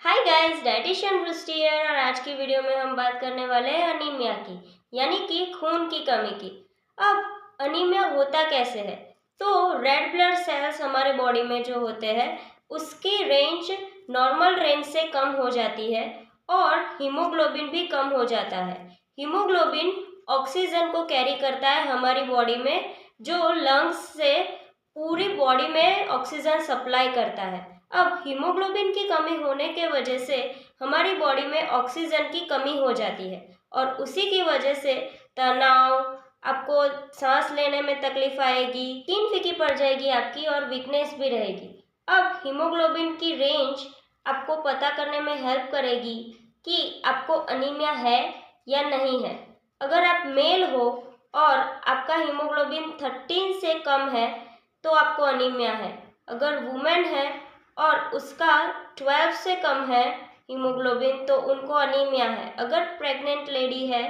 Hi guys, dietitian रुस्टी है और आज की वीडियो में हम बात करने वाले हैं अनीमिया की, यानी कि खून की कमी की। अब अनीमिया होता कैसे है? तो रेड ब्लड सेल्स हमारे बॉडी में जो होते हैं उसकी रेंज नॉर्मल रेंज से कम हो जाती है और हीमोग्लोबिन भी कम हो जाता है। हीमोग्लोबिन ऑक्सीजन को कैरी करता है हमारी बॉडी में, जो लंग्स से पूरी बॉडी में ऑक्सीजन सप्लाई करता है। अब हीमोग्लोबिन की कमी होने के वजह से हमारी बॉडी में ऑक्सीजन की कमी हो जाती है और उसी की वजह से तनाव, आपको सांस लेने में तकलीफ आएगी, नींद फीकी पड़ जाएगी आपकी और वीकनेस भी रहेगी। अब हीमोग्लोबिन की रेंज आपको पता करने में हेल्प करेगी कि आपको अनीमिया है या नहीं है। अगर आप मेल हो और आपका हीमोग्लोबिन 13 से कम है तो आपको अनीमिया है। अगर वुमेन है और उसका 12 से कम है हीमोग्लोबिन तो उनको अनीमिया है। अगर प्रेग्नेंट लेडी है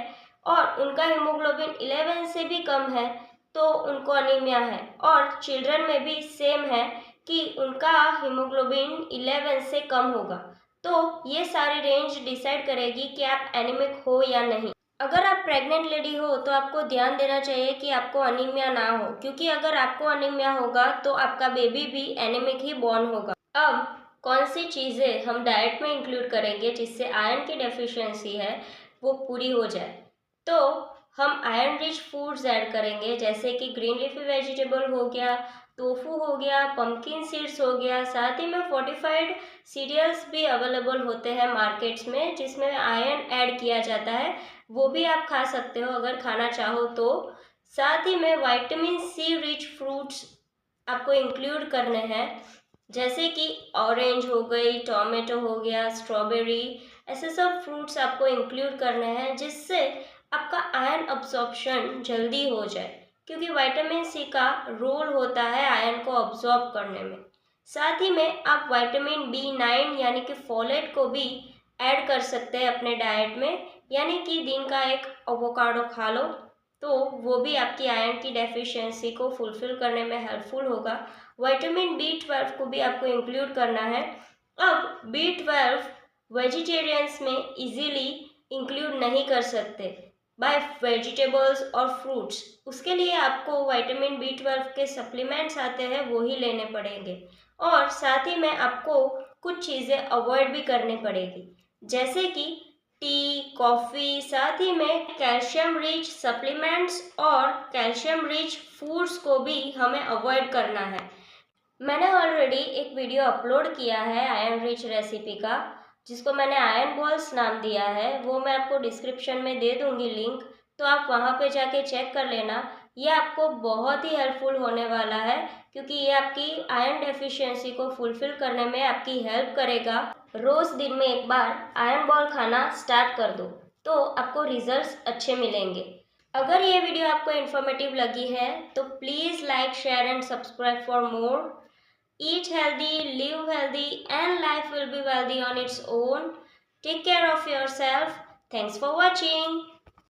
और उनका हीमोग्लोबिन 11 से भी कम है तो उनको अनीमिया है। और चिल्ड्रन में भी सेम है कि उनका हीमोग्लोबिन 11 से कम होगा। तो ये सारी रेंज डिसाइड करेगी कि आप एनीमिक हो या नहीं। अगर आप प्रेग्नेंट लेडी हो तो आपको ध्यान देना चाहिए कि आपको अनीमिया ना हो, क्योंकि अगर आपको अनीमिया होगा तो आपका बेबी भी एनीमिक ही बॉर्न होगा। अब कौन सी चीज़ें हम डाइट में इंक्लूड करेंगे जिससे आयरन की डेफिशिएंसी है वो पूरी हो जाए? तो हम आयरन रिच फूड्स ऐड करेंगे, जैसे कि ग्रीन लीफी वेजिटेबल हो गया, टोफू हो गया, पंपकिन सीड्स हो गया। साथ ही में फोर्टिफाइड सीरियल्स भी अवेलेबल होते हैं मार्केट्स में जिसमें आयरन ऐड किया जाता है, वो भी आप खा सकते हो अगर खाना चाहो तो। साथ ही में विटामिन सी रिच फ्रूट्स आपको इंक्लूड करने हैं, जैसे कि ऑरेंज हो गई, टोमेटो हो गया, स्ट्रॉबेरी, ऐसे सब फ्रूट्स आपको इंक्लूड करने हैं जिससे आपका आयरन अब्जॉर्प्शन जल्दी हो जाए, क्योंकि विटामिन सी का रोल होता है आयरन को अब्जॉर्ब करने में। साथ ही में आप विटामिन B9 यानी कि फोलेट को भी ऐड कर सकते हैं अपने डाइट में, यानी कि दिन का एक एवोकाडो खा लो तो वो भी आपकी आयरन की डेफिशिएंसी को फुलफिल करने में हेल्पफुल होगा। विटामिन B12 को भी आपको इंक्लूड करना है। अब B12 वेजिटेरियंस में इजीली इंक्लूड नहीं कर सकते बाय वेजिटेबल्स और फ्रूट्स, उसके लिए आपको विटामिन B12 के सप्लीमेंट्स आते हैं वो ही लेने पड़ेंगे। और साथ ही में आपको कुछ चीज़ें अवॉइड भी करनी पड़ेगी, जैसे कि टी, कॉफ़ी। साथ ही में कैल्शियम रिच सप्लीमेंट्स और कैल्शियम रिच फूड्स को भी हमें अवॉइड करना है। मैंने ऑलरेडी एक वीडियो अपलोड किया है आयरन रिच रेसिपी का, जिसको मैंने आयरन बॉल्स नाम दिया है, वो मैं आपको डिस्क्रिप्शन में दे दूंगी लिंक, तो आप वहाँ पे जाके चेक कर लेना। ये आपको बहुत ही हेल्पफुल होने वाला है, क्योंकि ये आपकी आयरन डेफिशिएंसी को फुलफिल करने में आपकी हेल्प करेगा। रोज़ दिन में एक बार आयरन बॉल खाना स्टार्ट कर दो तो आपको रिजल्ट्स अच्छे मिलेंगे। अगर ये वीडियो आपको इन्फॉर्मेटिव लगी है तो please like, share and subscribe for more. Eat healthy, live healthy, and life will be wealthy on its own. Take care of yourself. Thanks for watching.